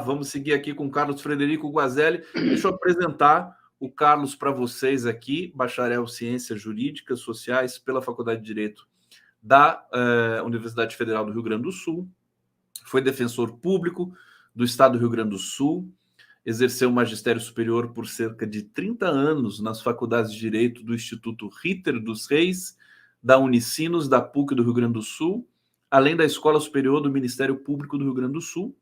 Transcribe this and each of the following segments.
Vamos seguir aqui com o Carlos Frederico Guazelli. Deixa eu apresentar o Carlos para vocês aqui, bacharel em Ciências Jurídicas Sociais pela Faculdade de Direito da Universidade Federal do Rio Grande do Sul. Foi defensor público do Estado do Rio Grande do Sul, exerceu o magistério superior por cerca de 30 anos nas faculdades de Direito do Instituto Ritter dos Reis, da Unicinos, da PUC do Rio Grande do Sul, além da Escola Superior do Ministério Público do Rio Grande do Sul,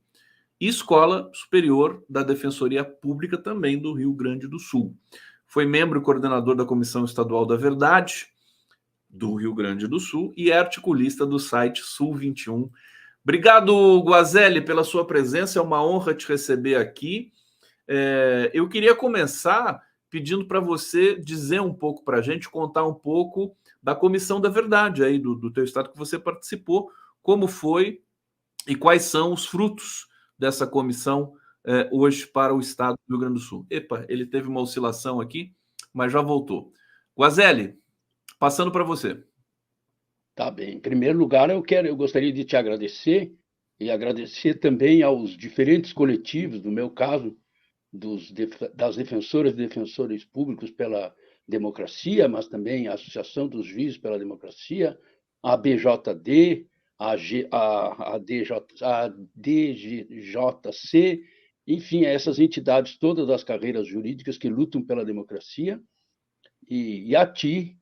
e Escola Superior da Defensoria Pública também do Rio Grande do Sul. Foi membro e coordenador da Comissão Estadual da Verdade do Rio Grande do Sul e é articulista do site Sul 21. Obrigado, Guazelli, pela sua presença. É uma honra te receber aqui. Eu queria começar pedindo para você dizer um pouco para a gente, contar um pouco da Comissão da Verdade aí do teu estado que você participou, como foi e quais são os frutos dessa comissão hoje para o estado do Rio Grande do Sul. Epa, ele teve uma oscilação aqui, mas já voltou. Guazelli, passando para você. Tá bem. Em primeiro lugar, eu gostaria de te agradecer e agradecer também aos diferentes coletivos, no meu caso, das defensoras e defensores públicos pela democracia, mas também a Associação dos Juízes pela Democracia, a BJD, a DGJC, enfim, essas entidades todas das carreiras jurídicas que lutam pela democracia, e a ti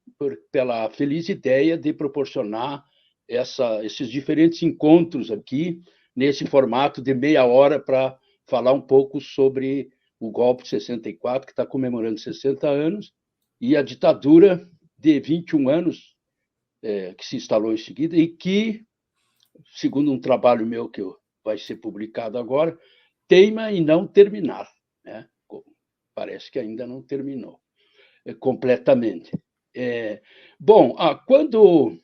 pela feliz ideia de proporcionar esses diferentes encontros aqui, nesse formato de meia hora, para falar um pouco sobre o golpe de 64, que está comemorando 60 anos, e a ditadura de 21 anos, que se instalou em seguida, e que, segundo um trabalho meu que vai ser publicado agora, teima em não terminar, né? Parece que ainda não terminou completamente. Bom, quando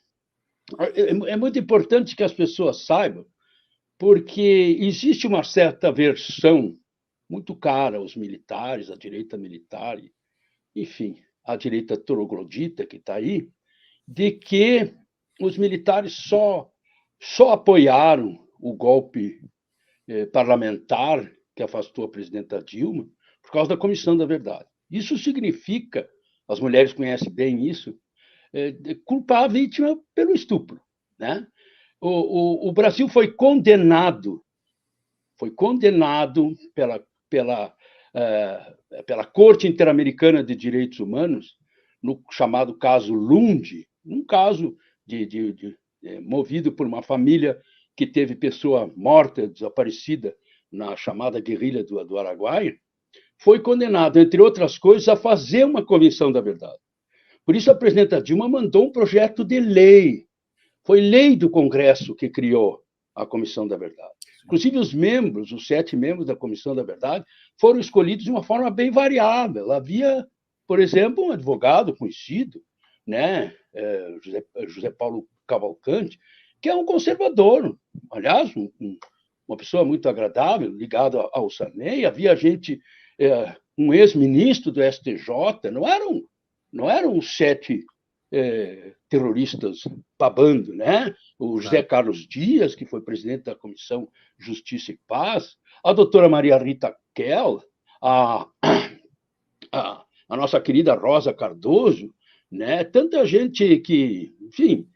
é muito importante que as pessoas saibam, porque existe uma certa versão muito cara aos militares, à direita militar, enfim, à direita troglodita que está aí, de que os militares só apoiaram o golpe parlamentar que afastou a presidenta Dilma por causa da Comissão da Verdade. Isso significa, as mulheres conhecem bem isso, culpar a vítima pelo estupro, né? O Brasil foi condenado pela Corte Interamericana de Direitos Humanos, no chamado caso Lund, um caso movido por uma família que teve pessoa morta, desaparecida, na chamada guerrilha do Araguaia, foi condenado, entre outras coisas, a fazer uma comissão da verdade. Por isso, a presidenta Dilma mandou um projeto de lei. Foi lei do Congresso que criou a Comissão da Verdade. Inclusive, os 7 membros da Comissão da Verdade, foram escolhidos de uma forma bem variável. Havia, por exemplo, um advogado conhecido, né, José Paulo Cavalcante, que é um conservador, aliás, uma pessoa muito agradável, ligado ao Sarney. Havia um ex-ministro do STJ, não eram os 7 terroristas babando, né? O José Carlos Dias, que foi presidente da Comissão Justiça e Paz, a doutora Maria Rita Kell, a nossa querida Rosa Cardoso, né? Tanta gente que, enfim,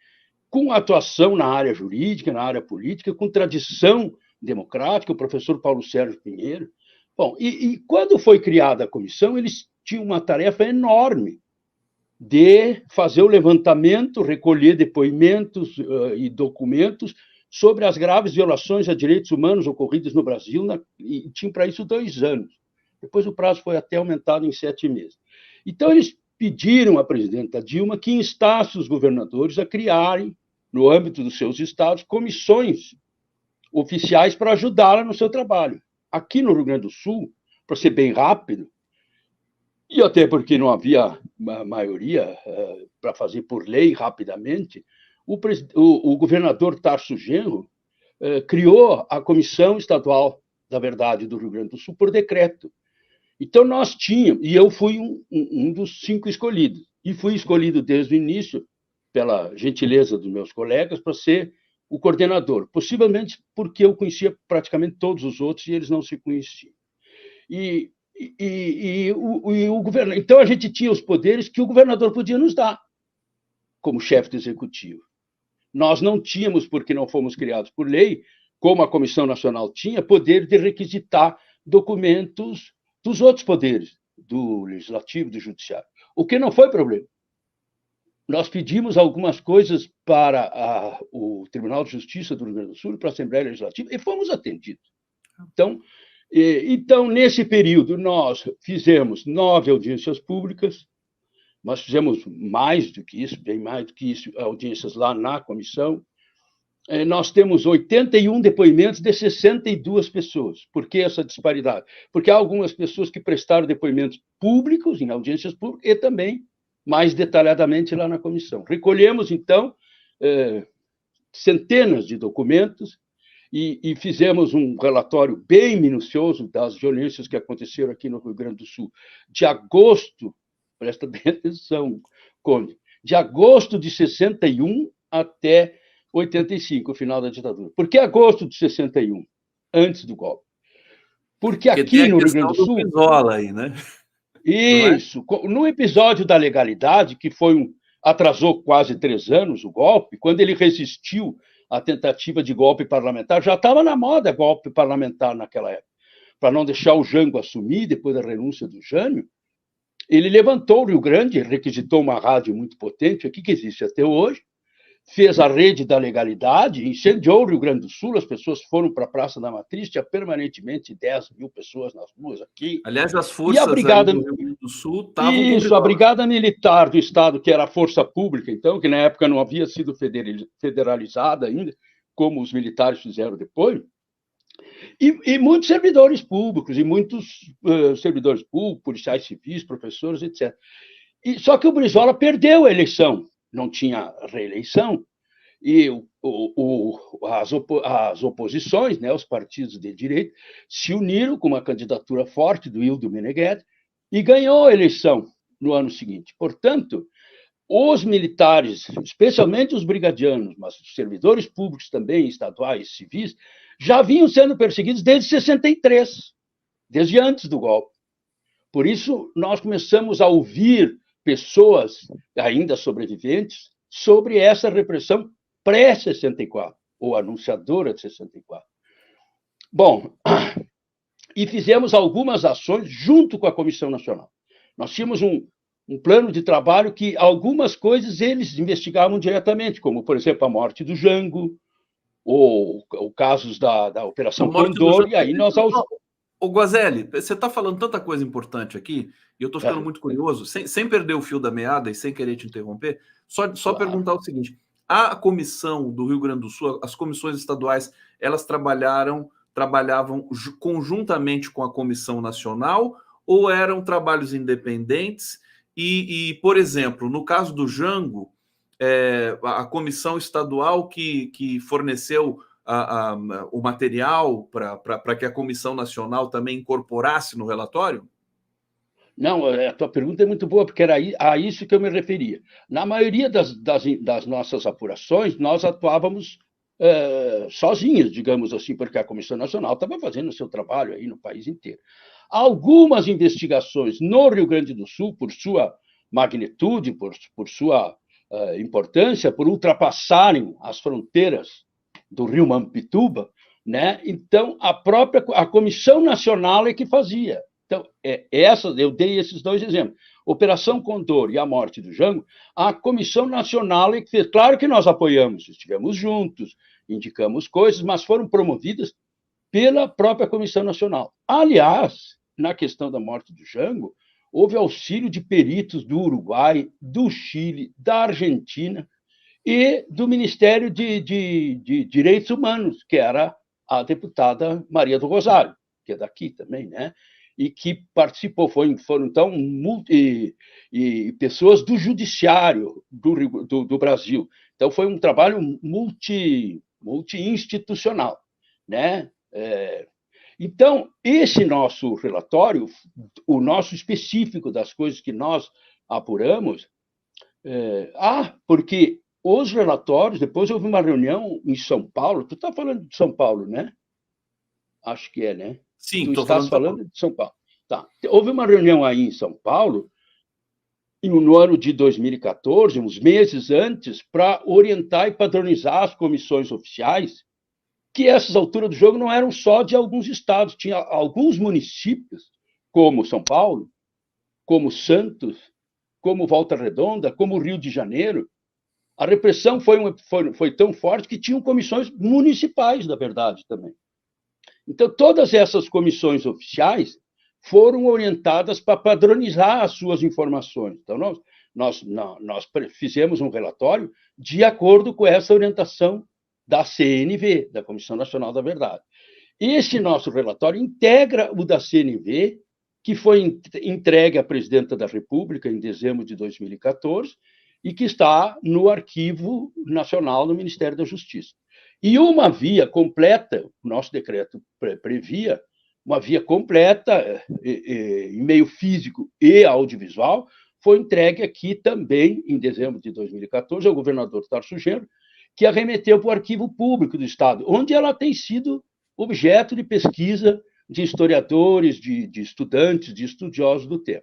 com atuação na área jurídica, na área política, com tradição democrática, o professor Paulo Sérgio Pinheiro. Bom, e quando foi criada a comissão, eles tinham uma tarefa enorme de fazer o levantamento, recolher depoimentos e documentos sobre as graves violações a direitos humanos ocorridas no Brasil, e tinham para isso 2 anos. Depois o prazo foi até aumentado em 7 meses. Então, eles pediram à presidenta Dilma que instasse os governadores a criarem, no âmbito dos seus estados, comissões oficiais para ajudá-la no seu trabalho. Aqui no Rio Grande do Sul, para ser bem rápido, e até porque não havia maioria para fazer por lei rapidamente, o governador Tarso Genro criou a Comissão Estadual da Verdade do Rio Grande do Sul por decreto. Então, nós tínhamos, e eu fui um dos 5 escolhidos, e fui escolhido desde o início, pela gentileza dos meus colegas, para ser o coordenador, possivelmente porque eu conhecia praticamente todos os outros e eles não se conheciam. O governador, então a gente tinha os poderes que o governador podia nos dar como chefe do executivo. Nós não tínhamos, porque não fomos criados por lei, como a Comissão Nacional tinha, poder de requisitar documentos dos outros poderes, do Legislativo, do Judiciário, o que não foi problema. Nós pedimos algumas coisas para o Tribunal de Justiça do Rio Grande do Sul, para a Assembleia Legislativa, e fomos atendidos. Então, nesse período, nós fizemos 9 audiências públicas, nós fizemos mais do que isso, bem mais do que isso, audiências lá na comissão. Nós temos 81 depoimentos de 62 pessoas. Por que essa disparidade? Porque há algumas pessoas que prestaram depoimentos públicos, em audiências públicas, e também mais detalhadamente lá na comissão. Recolhemos, então, centenas de documentos e fizemos um relatório bem minucioso das violências que aconteceram aqui no Rio Grande do Sul, de agosto, presta bem atenção, Conde, de agosto de 61 até 85, o final da ditadura. Por que agosto de 61, antes do golpe? Porque aqui no Rio Grande do Sul... Brizola aí, né? Isso. No episódio da legalidade, que atrasou quase 3 anos o golpe, quando ele resistiu à tentativa de golpe parlamentar, já estava na moda golpe parlamentar naquela época, para não deixar o Jango assumir, depois da renúncia do Jânio, ele levantou o Rio Grande, requisitou uma rádio muito potente, aqui que existe até hoje, fez a rede da legalidade, incendiou o Rio Grande do Sul, as pessoas foram para a Praça da Matriz, tinha permanentemente 10 mil pessoas nas ruas aqui. Aliás, as forças do Rio Grande do Sul estavam... Isso, a Brigada Militar do Estado, que era a força pública, então, que na época não havia sido federalizada ainda, como os militares fizeram depois, e muitos servidores públicos, policiais civis, professores, etc. Só que o Brizola perdeu a eleição, não tinha reeleição, e as oposições, né, os partidos de direita, se uniram com uma candidatura forte do Hildo Meneghetti e ganhou a eleição no ano seguinte. Portanto, os militares, especialmente os brigadianos, mas os servidores públicos também, estaduais, civis, já vinham sendo perseguidos desde 63, desde antes do golpe. Por isso, nós começamos a ouvir pessoas ainda sobreviventes sobre essa repressão pré-64, ou anunciadora de 64. Bom, e fizemos algumas ações junto com a Comissão Nacional. Nós tínhamos um plano de trabalho que algumas coisas eles investigavam diretamente, como, por exemplo, a morte do Jango, ou casos da Operação Condor, e aí nós... Ô, Guazelli, você está falando tanta coisa importante aqui, e eu estou ficando muito curioso, sem perder o fio da meada e sem querer te interromper, só claro. Perguntar o seguinte: a comissão do Rio Grande do Sul, as comissões estaduais, elas trabalhavam conjuntamente com a Comissão Nacional ou eram trabalhos independentes? E por exemplo, no caso do Jango, a comissão estadual que forneceu o material para que a Comissão Nacional também incorporasse no relatório? Não, a tua pergunta é muito boa, porque era a isso que eu me referia. Na maioria das nossas apurações, nós atuávamos sozinhos, digamos assim, porque a Comissão Nacional estava fazendo o seu trabalho aí no país inteiro. Algumas investigações no Rio Grande do Sul, por sua magnitude, por sua importância, por ultrapassarem as fronteiras do Rio Mampituba, né? Então, a Comissão Nacional é que fazia. Então, eu dei esses 2 exemplos. Operação Condor e a morte do Jango, a Comissão Nacional é que fez. Claro que nós apoiamos, estivemos juntos, indicamos coisas, mas foram promovidas pela própria Comissão Nacional. Aliás, na questão da morte do Jango, houve auxílio de peritos do Uruguai, do Chile, da Argentina e do Ministério de Direitos Humanos, que era a deputada Maria do Rosário, que é daqui também, né? E que participou, foram então pessoas do judiciário do Brasil. Então foi um trabalho multi-institucional, né? Então, esse nosso relatório, o nosso específico das coisas que nós apuramos, porque os relatórios, depois houve uma reunião em São Paulo, tu está falando de São Paulo, né? Acho que é, né? Sim, Tu estou estás falando de São Paulo. falando de São Paulo. Tá. Houve uma reunião aí em São Paulo, no ano de 2014, uns meses antes, para orientar e padronizar as comissões oficiais, que essas alturas do jogo não eram só de alguns estados, tinha alguns municípios, como São Paulo, como Santos, como Volta Redonda, como Rio de Janeiro. A repressão foi tão forte que tinham comissões municipais, na verdade, também. Então, todas essas comissões oficiais foram orientadas para padronizar as suas informações. Então, nós fizemos um relatório de acordo com essa orientação da CNV, da Comissão Nacional da Verdade. Esse nosso relatório integra o da CNV, que foi entregue à Presidenta da República em dezembro de 2014 e que está no Arquivo Nacional do Ministério da Justiça. E uma via completa, o nosso decreto previa, uma via completa, em meio físico e audiovisual, foi entregue aqui também, em dezembro de 2014, ao governador Tarso Genro, que a remeteu para o Arquivo Público do Estado, onde ela tem sido objeto de pesquisa de historiadores, de estudantes, de estudiosos do tema.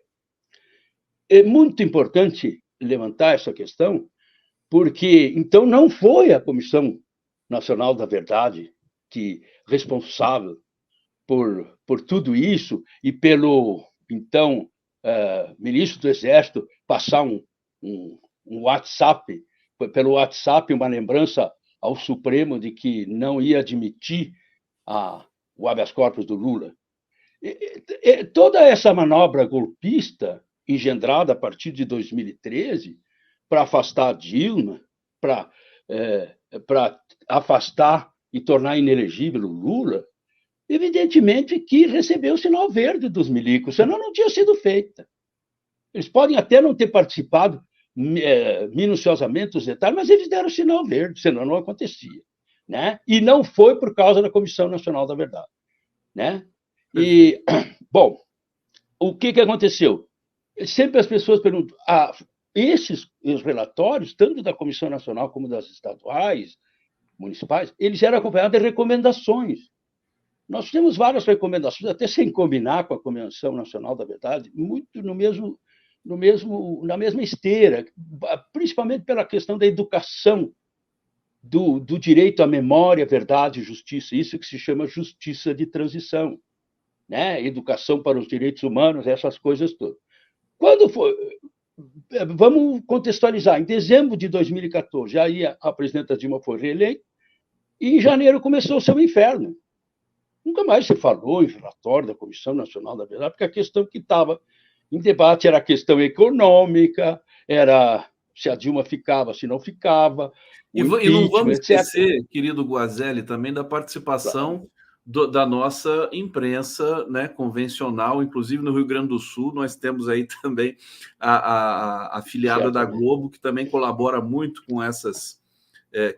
É muito importante levantar essa questão, porque, então, não foi a Comissão Nacional da Verdade que responsável por tudo isso e pelo, então, ministro do Exército passar um WhatsApp, pelo WhatsApp, uma lembrança ao Supremo de que não ia admitir o habeas corpus do Lula. Toda essa manobra golpista, engendrada a partir de 2013, para afastar a Dilma, para afastar e tornar inelegível o Lula, evidentemente que recebeu o sinal verde dos milicos, senão não tinha sido feita. Eles podem até não ter participado minuciosamente dos detalhes, mas eles deram o sinal verde, senão não acontecia. Né? E não foi por causa da Comissão Nacional da Verdade. Né? E, bom, o que aconteceu? Sempre as pessoas perguntam, esses relatórios, tanto da Comissão Nacional como das estaduais, municipais, eles eram acompanhados de recomendações. Nós temos várias recomendações, até sem combinar com a Comissão Nacional da Verdade, muito na mesma esteira, principalmente pela questão da educação, do direito à memória, verdade e justiça, isso que se chama justiça de transição, né? Educação para os direitos humanos, essas coisas todas. Quando foi... Vamos contextualizar. Em dezembro de 2014, aí a presidenta Dilma foi reeleita, e em janeiro começou o seu inferno. Nunca mais se falou em relatório da Comissão Nacional da Verdade, porque a questão que estava em debate era a questão econômica, era se a Dilma ficava, se não ficava, e não vamos esquecer, querido Guazelli, também da participação da nossa imprensa, né, convencional, inclusive no Rio Grande do Sul, nós temos aí também a afiliada da Globo, que também colabora muito com essas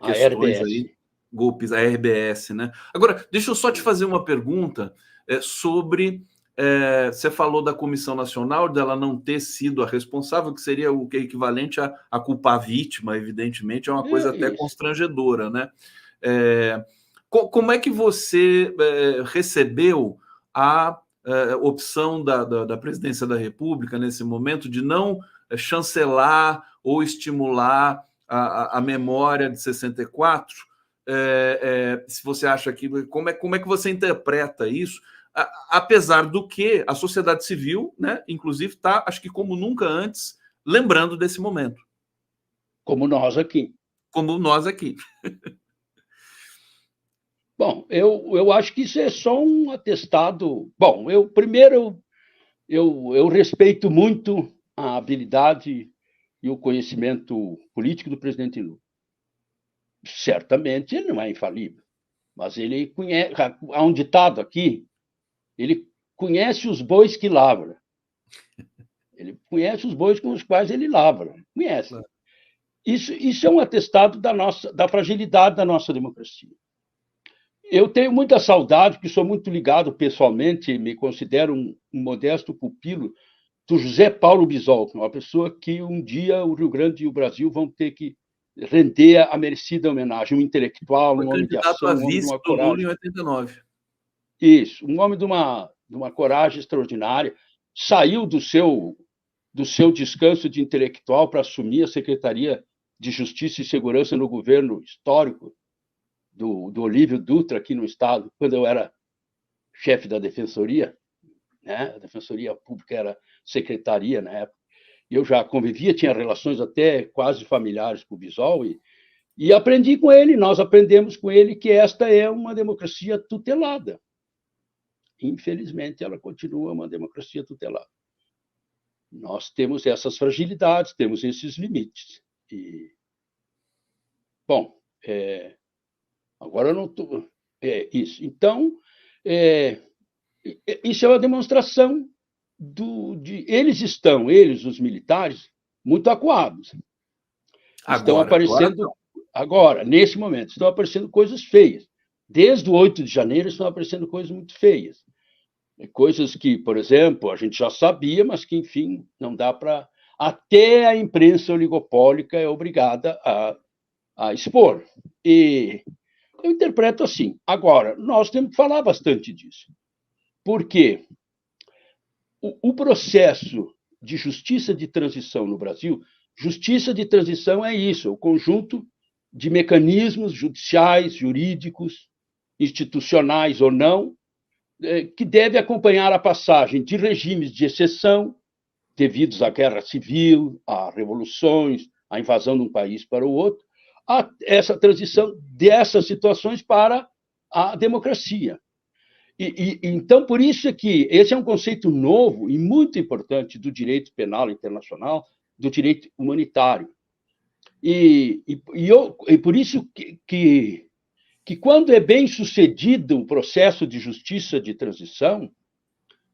questões aí, golpes, a RBS, né? Agora, deixa eu só te fazer uma pergunta sobre... você falou da Comissão Nacional, dela não ter sido a responsável, que seria o que é equivalente a culpar a vítima, evidentemente, é uma coisa até constrangedora, né? Como é que você recebeu a opção da Presidência da República, nesse momento, de não chancelar ou estimular a memória de 64? Se você acha que... Como é que você interpreta isso? Apesar do que a sociedade civil, né, inclusive, está, acho que como nunca antes, lembrando desse momento. Como nós aqui. Como nós aqui. Bom, eu acho que isso é só um atestado. Bom, eu respeito muito a habilidade e o conhecimento político do presidente Lula. Certamente ele não é infalível, mas ele conhece. Há um ditado aqui: ele conhece os bois que lavra. Ele conhece os bois com os quais ele lavra. Conhece. Isso é um atestado da fragilidade da nossa democracia. Eu tenho muita saudade, porque sou muito ligado pessoalmente, me considero um modesto pupilo do José Paulo Bisol, uma pessoa que um dia o Rio Grande e o Brasil vão ter que render a merecida homenagem, um intelectual, Foi um homem de candidato ação, a um homem de vice uma do Lula em coragem. 89. Isso, um homem de uma coragem extraordinária, saiu do seu descanso de intelectual para assumir a Secretaria de Justiça e Segurança no governo histórico do Olívio Dutra, aqui no Estado, quando eu era chefe da Defensoria, né? A Defensoria Pública era secretaria na época. Eu já convivia, tinha relações até quase familiares com o Bisol, e aprendi com ele, nós aprendemos com ele que esta é uma democracia tutelada. Infelizmente, ela continua uma democracia tutelada. Nós temos essas fragilidades, temos esses limites. E, bom, agora eu não estou. Isso. Então, isso é uma demonstração eles, os militares, muito acuados. Estão aparecendo agora, nesse momento, estão aparecendo coisas feias. Desde o 8 de janeiro estão aparecendo coisas muito feias. Coisas que, por exemplo, a gente já sabia, mas que, enfim, não dá para... Até a imprensa oligopólica é obrigada a expor. E eu interpreto assim. Agora, nós temos que falar bastante disso. Porque o processo de justiça de transição no Brasil, justiça de transição é isso, é o conjunto de mecanismos judiciais, jurídicos, institucionais ou não, que deve acompanhar a passagem de regimes de exceção, devidos à guerra civil, a revoluções, à invasão de um país para o outro, a essa transição dessas situações para a democracia. Então, por isso é que esse é um conceito novo e muito importante do direito penal internacional, do direito humanitário. E por isso que quando é bem sucedido o processo de justiça de transição,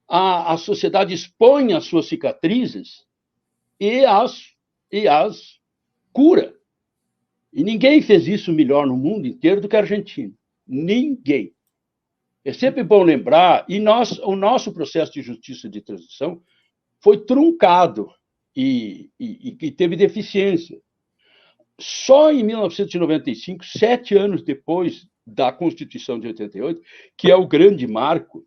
a sociedade expõe as suas cicatrizes e as cura. E ninguém fez isso melhor no mundo inteiro do que a Argentina. Ninguém. É sempre bom lembrar, e o nosso processo de justiça de transição foi truncado e teve deficiência. Só em 1995, 7 anos depois da Constituição de 88, que é o grande marco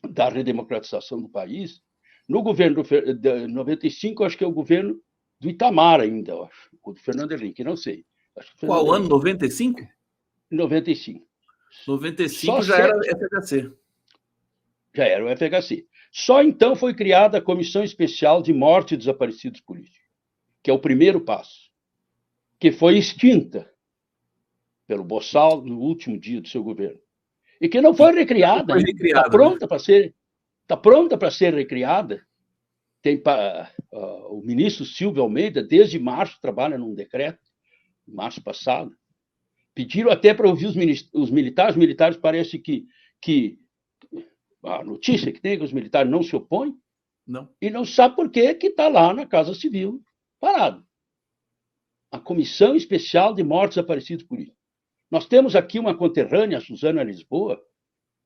da redemocratização do país, no governo de 95, acho que é o governo do Itamar ainda, eu acho, o do Fernando Henrique, não sei. Qual ano? 95? 95. 95 já era FHC. Já era o FHC. Só então foi criada a Comissão Especial de Morte e Desaparecidos Políticos, que é o primeiro passo, que foi extinta pelo Bossal no último dia do seu governo. E que não foi recriada. Está pronta, né? Está pronta para ser recriada. O ministro Silvio Almeida, desde março, trabalha num decreto, março passado. Pediram até para ouvir os militares. Os militares parece que a notícia que tem é que os militares não se opõem. Não. E não sabe por que está lá na Casa Civil, parado. A Comissão Especial de Mortos Desaparecidos Políticos. Nós temos aqui uma conterrânea, a Suzana Lisboa,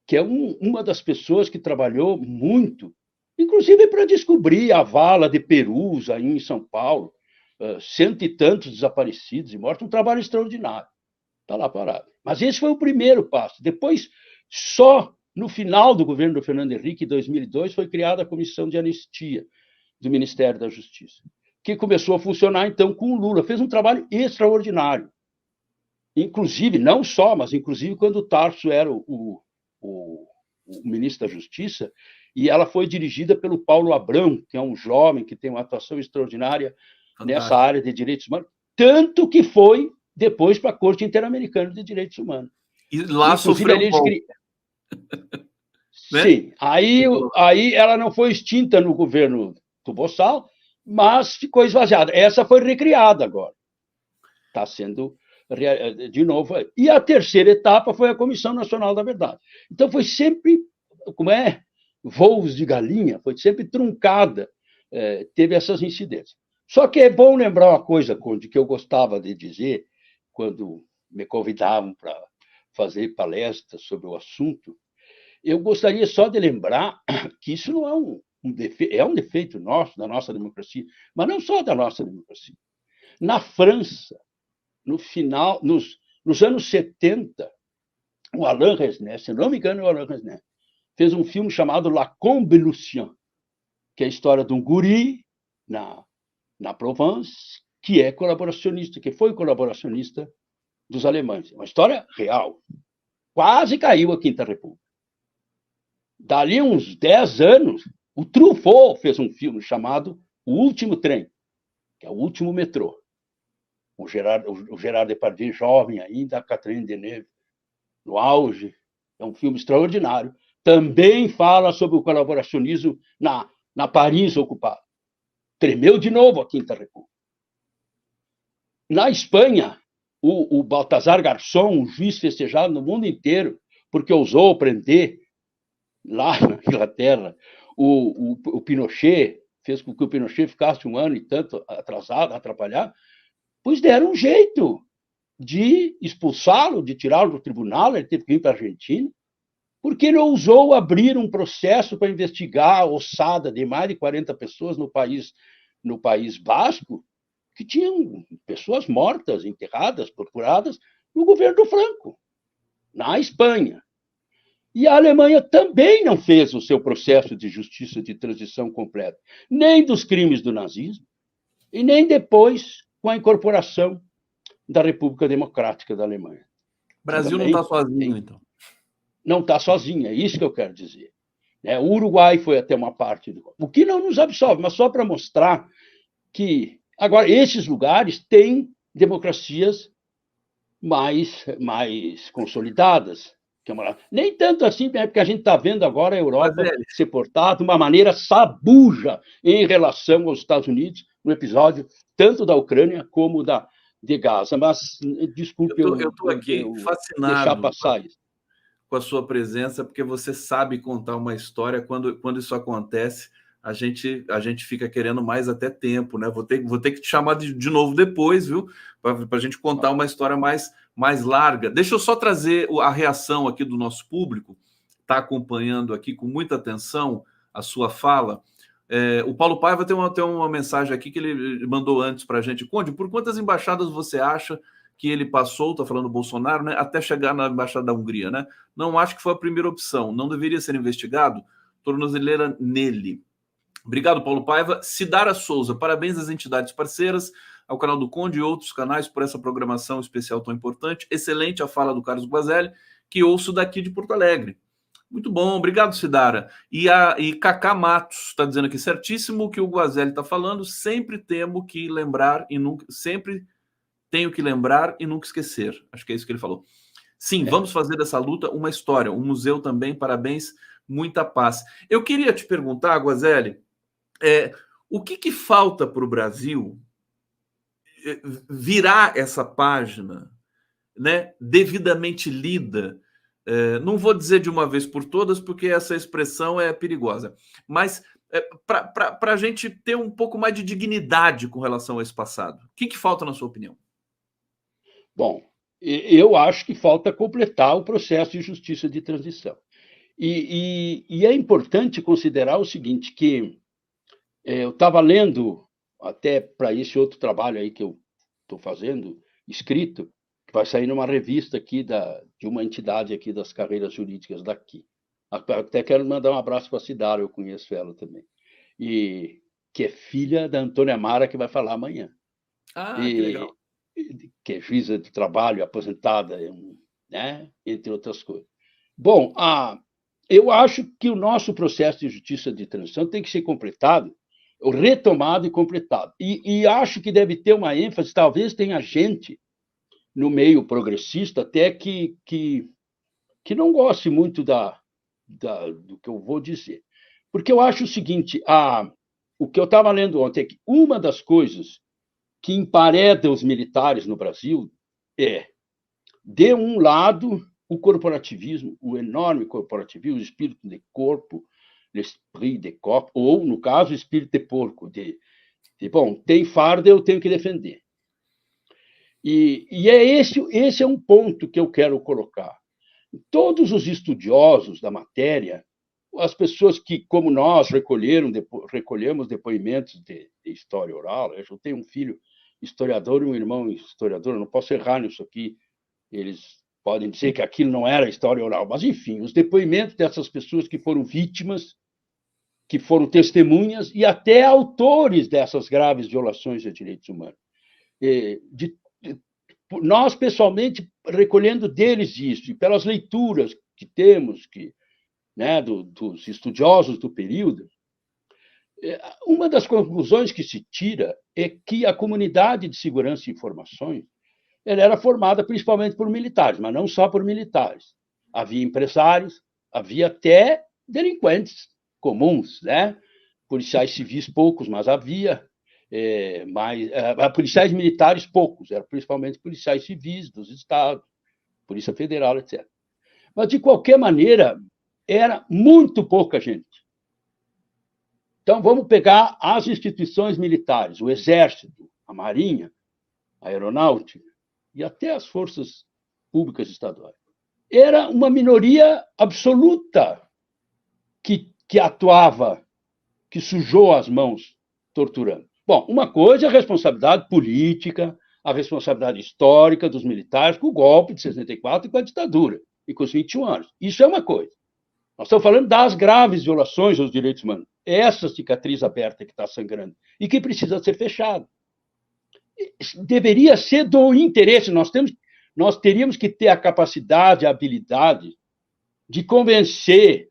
que é uma das pessoas que trabalhou muito, inclusive para descobrir a vala de Perus, aí em São Paulo, 100 e tantos desaparecidos e mortos, um trabalho extraordinário. Está lá parado. Mas esse foi o primeiro passo. Depois, só no final do governo do Fernando Henrique, em 2002, foi criada a Comissão de Anistia do Ministério da Justiça, que começou a funcionar, então, com o Lula. Fez um trabalho extraordinário. Inclusive, não só, mas inclusive quando o Tarso era o ministro da Justiça, e ela foi dirigida pelo Paulo Abrão, que é um jovem que tem uma atuação extraordinária nessa área de direitos humanos, tanto que foi depois para a Corte Interamericana de Direitos Humanos. E lá inclusive, sofreu um golpe. Sim, aí ela não foi extinta no governo do Bossal, mas ficou esvaziada. Essa foi recriada agora. Está sendo de novo. E a terceira etapa foi a Comissão Nacional da Verdade. Então foi sempre, voos de galinha, foi sempre truncada, teve essas incidências. Só que é bom lembrar uma coisa, Conde, que eu gostava de dizer quando me convidavam para fazer palestras sobre o assunto. Eu gostaria só de lembrar que isso não é um defeito, é um defeito nosso, da nossa democracia, mas não só da nossa democracia. Na França, no final, nos anos 70, o Alain Resnais, se não me engano, o Alain Resnais, fez um filme chamado La Combe Lucien, que é a história de um guri na Provence, que é colaboracionista, que foi colaboracionista dos alemães. Uma história real. Quase caiu a Quinta República. Dali uns 10 anos, o Truffaut fez um filme chamado O Último Trem, que é o último metrô. O Gerard Depardieu, jovem ainda, a Catherine Deneuve, no auge. É um filme extraordinário. Também fala sobre o colaboracionismo na Paris ocupada. Tremeu de novo a Quinta República. Na Espanha, o Baltasar Garzón, um juiz festejado no mundo inteiro, porque ousou prender, lá na Inglaterra, o Pinochet, fez com que o Pinochet ficasse um ano e tanto atrasado, atrapalhado, pois deram um jeito de expulsá-lo, de tirá-lo do tribunal, ele teve que ir para a Argentina, porque ele ousou abrir um processo para investigar a ossada de mais de 40 pessoas no País Basco, que tinham pessoas mortas, enterradas, torturadas, no governo do Franco, na Espanha. E a Alemanha também não fez o seu processo de justiça de transição completo, nem dos crimes do nazismo, e nem depois com a incorporação da República Democrática da Alemanha. O Brasil não está sozinho, então. Não está sozinho, é isso que eu quero dizer. O Uruguai foi até uma parte do... O que não nos absolve, mas só para mostrar que, agora, esses lugares têm democracias mais consolidadas. Nem tanto assim, porque a gente está vendo agora a Europa ser portada de uma maneira sabuja em relação aos Estados Unidos, no episódio tanto da Ucrânia como de Gaza. Mas, desculpe, eu estou aqui fascinado deixar passar isso. Com a sua presença, porque você sabe contar uma história. Quando isso acontece, a gente fica querendo mais até tempo, né? Vou ter que te chamar de novo depois, viu? Para a gente contar uma história mais larga. Deixa eu só trazer a reação aqui do nosso público, está acompanhando aqui com muita atenção a sua fala. O Paulo Paiva tem uma mensagem aqui que ele mandou antes para a gente. Conde, por quantas embaixadas você acha que ele passou, está falando Bolsonaro, né, até chegar na Embaixada da Hungria, né? Não acho que foi a primeira opção. Não deveria ser investigado? Tornozeleira nele. Obrigado, Paulo Paiva. Cidara Souza, parabéns às entidades parceiras, ao canal do Conde e outros canais por essa programação especial tão importante. Excelente a fala do Carlos Guazelli, que ouço daqui de Porto Alegre. Muito bom, obrigado, Cidara. E Cacá Matos está dizendo aqui, certíssimo o que o Guazelli está falando, sempre tenho que lembrar e nunca esquecer. Acho que é isso que ele falou. Sim, vamos fazer dessa luta uma história. Um museu também, parabéns, muita paz. Eu queria te perguntar, Guazelli, o que falta para o Brasil virar essa página, né, devidamente lida? Não vou dizer de uma vez por todas, porque essa expressão é perigosa, mas para a gente ter um pouco mais de dignidade com relação a esse passado. O que falta, na sua opinião? Bom, eu acho que falta completar o processo de justiça de transição. E é importante considerar o seguinte, que eu estava lendo, até para esse outro trabalho aí que eu estou fazendo, escrito, que vai sair numa revista aqui de uma entidade aqui das carreiras jurídicas daqui. Até quero mandar um abraço para a Cidara, eu conheço ela também. E que é filha da Antônia Mara, que vai falar amanhã. Que legal. Que é juíza de trabalho, aposentada, né? Entre outras coisas. Bom, eu acho que o nosso processo de justiça de transição tem que ser completado, retomado e completado. E acho que deve ter uma ênfase, talvez tenha gente no meio progressista até que não goste muito do que eu vou dizer. Porque eu acho o seguinte, o que eu estava lendo ontem é que uma das coisas que empareda os militares no Brasil de um lado, o corporativismo, o enorme corporativismo, o espírito de corpo, l'esprit de corps, ou, no caso, o espírito de porco, bom, tem farda, eu tenho que defender. E esse é um ponto que eu quero colocar. Todos os estudiosos da matéria, as pessoas que, como nós, recolhemos depoimentos de história oral, eu tenho um filho historiador e um irmão historiador, eu não posso errar nisso aqui, eles podem dizer que aquilo não era história oral, mas, enfim, os depoimentos dessas pessoas que foram vítimas, que foram testemunhas e até autores dessas graves violações de direitos humanos. Nós, pessoalmente, recolhendo deles isso, e pelas leituras que temos, né, dos estudiosos do período, uma das conclusões que se tira é que a comunidade de segurança e informações ela era formada principalmente por militares, mas não só por militares. Havia empresários, havia até delinquentes comuns, né? Policiais civis poucos, mas havia. Policiais militares poucos, eram principalmente policiais civis dos estados, Polícia Federal, etc. Mas, de qualquer maneira, era muito pouca gente. Então, vamos pegar as instituições militares, o Exército, a Marinha, a Aeronáutica e até as forças públicas estaduais. Era uma minoria absoluta que atuava, que sujou as mãos torturando. Bom, uma coisa é a responsabilidade política, a responsabilidade histórica dos militares com o golpe de 64 e com a ditadura, e com os 21 anos. Isso é uma coisa. Nós estamos falando das graves violações aos direitos humanos. Essa cicatriz aberta que está sangrando e que precisa ser fechada. Deveria ser do interesse. Nós teríamos que ter a capacidade, a habilidade de convencer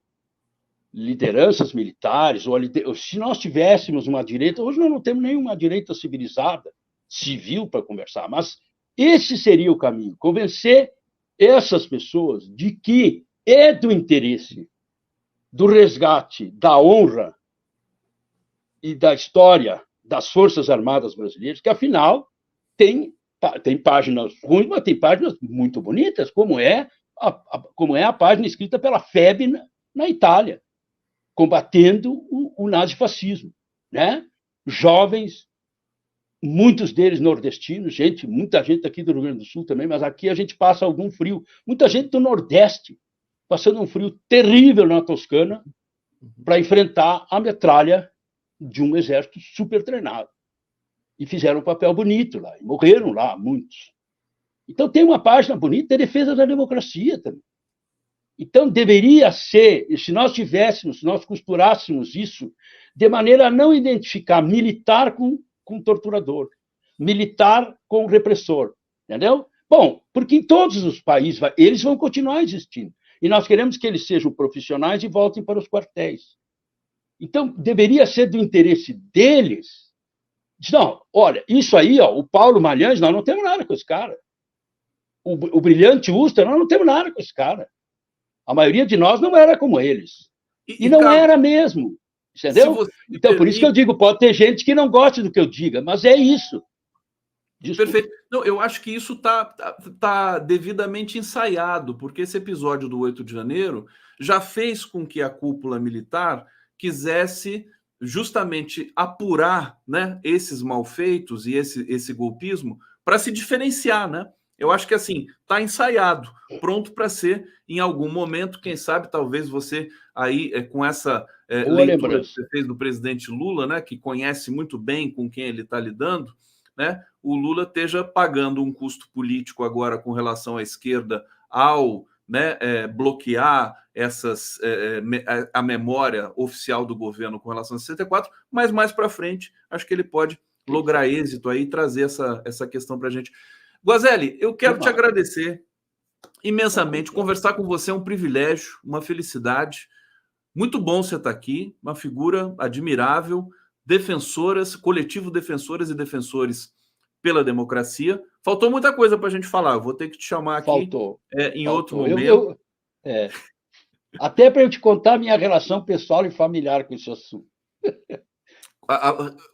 lideranças militares, ou se nós tivéssemos uma direita, hoje nós não temos nenhuma direita civilizada, civil, para conversar, mas esse seria o caminho, convencer essas pessoas de que é do interesse do resgate da honra e da história das Forças Armadas Brasileiras, que, afinal, tem páginas ruins, mas tem páginas muito bonitas, como é a página escrita pela FEB na Itália, combatendo o nazifascismo, né? Jovens, muitos deles nordestinos, muita gente aqui do Rio Grande do Sul também, mas aqui a gente passa algum frio. Muita gente do Nordeste, passando um frio terrível na Toscana para enfrentar a metralha de um exército super treinado. E fizeram um papel bonito lá, e morreram lá muitos. Então tem uma página bonita, é defesa da democracia também. Então, deveria ser, se nós costurássemos isso, de maneira a não identificar militar com torturador, militar com repressor, entendeu? Bom, porque em todos os países, eles vão continuar existindo. E nós queremos que eles sejam profissionais e voltem para os quartéis. Então, deveria ser do interesse deles. Não, olha, isso aí, o Paulo Malhães, nós não temos nada com esse cara. O Brilhante Ustra, nós não temos nada com esse cara. A maioria de nós não era como eles. E não era mesmo. Entendeu? Então, por isso que eu digo, pode ter gente que não goste do que eu diga, mas é isso. Desculpa. Perfeito. Não, eu acho que isso tá devidamente ensaiado, porque esse episódio do 8 de janeiro já fez com que a cúpula militar quisesse justamente apurar, né, esses malfeitos e esse golpismo para se diferenciar, né? Eu acho que assim, está ensaiado, pronto para ser em algum momento, quem sabe, talvez você aí com essa leitura que você fez do presidente Lula, né, que conhece muito bem com quem ele está lidando, né, o Lula esteja pagando um custo político agora com relação à esquerda ao, né, bloquear a memória oficial do governo com relação a 64, mas mais para frente acho que ele pode lograr êxito aí e trazer essa questão para a gente. Guazelli, eu quero te agradecer imensamente. Conversar com você é um privilégio, uma felicidade. Muito bom você estar aqui, uma figura admirável, coletivo Defensoras e Defensores pela Democracia. Faltou muita coisa para a gente falar, eu vou ter que te chamar aqui em outro momento. Até para eu te contar a minha relação pessoal e familiar com esse assunto.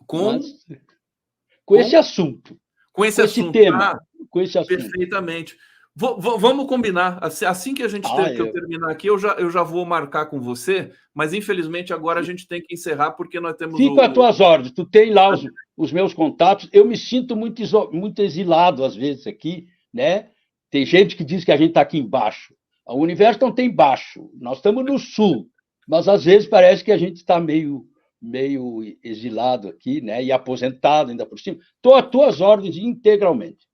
Com esse assunto. Com esse tema. Com esse assunto. Perfeitamente. Vamos combinar. Assim que a gente que eu terminar aqui, eu já vou marcar com você, mas infelizmente agora a gente tem que encerrar porque nós temos. Fico às tuas ordens. Tu tem lá os meus contatos. Eu me sinto muito exilado às vezes aqui, né? Tem gente que diz que a gente está aqui embaixo. O universo não tem baixo. Nós estamos no sul, mas às vezes parece que a gente está meio meio exilado aqui, né, e aposentado ainda por cima. Estou às tuas ordens integralmente.